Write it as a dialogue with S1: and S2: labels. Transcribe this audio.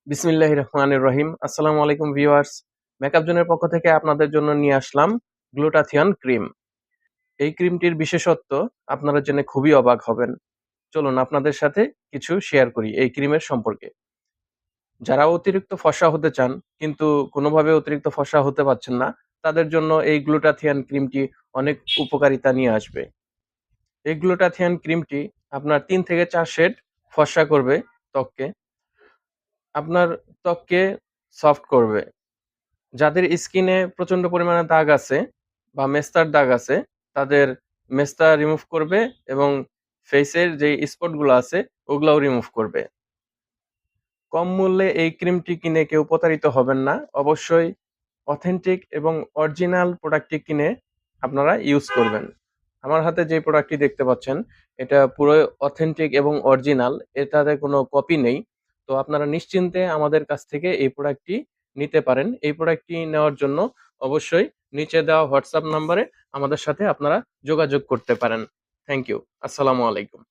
S1: বিসমিল্লাহির রহমানির রহিম। আসসালামু আলাইকুম ভিউয়ার্স। মেকআপ জোনের পক্ষ থেকে আপনাদের জন্য নিয়ে আসলাম গ্লুটাথিয়ন ক্রিম। এই ক্রিমটির বিশেষত্ব আপনারা জেনে খুবই অবাক হবেন। চলুন আপনাদের সাথে কিছু শেয়ার করি এই ক্রিমের সম্পর্কে। যারা অতিরিক্ত ফর্সা হতে চান কিন্তু কোনোভাবে অতিরিক্ত ফর্সা হতে পারছেন না, তাদের জন্য এই গ্লুটাথিয়ন ক্রিমটি অনেক উপকারিতা নিয়ে আসবে। এই গ্লুটাথিয়ন ক্রিমটি আপনার ৩ থেকে ৪ শেড ফর্সা করবে ত্বককে। আপনার ত্বককে সফট করবে। যাদের স্কিনে প্রচন্ড পরিমাণে দাগ আছে বা মেস্তার দাগ আছে, তাদের মেস্তা রিমুভ করবে এবং ফেসের যে স্পট গুলো আছে ওগুলাও রিমুভ করবে। কম মূল্যে এই ক্রিমটি কিনে কেউ প্রতারিত হবেন না। অবশ্যই অথেন্টিক এবং অরিজিনাল প্রোডাক্টটি কিনে আপনারা ইউজ করবেন। আমার হাতে যে প্রোডাক্টটি দেখতে পাচ্ছেন, এটা পুরোই অথেন্টিক এবং অরিজিনাল। এটাতে কোনো কপি নেই। তো আপনারা নিশ্চিন্তে আমাদের কাছ থেকে এই প্রোডাক্টটি নিতে পারেন। এই প্রোডাক্টটি নেওয়ার জন্য অবশ্যই নিচে দেওয়া হোয়াটসঅ্যাপ নাম্বারে আমাদের সাথে আপনারা যোগাযোগ করতে পারেন। Thank you. আসসালামু আলাইকুম।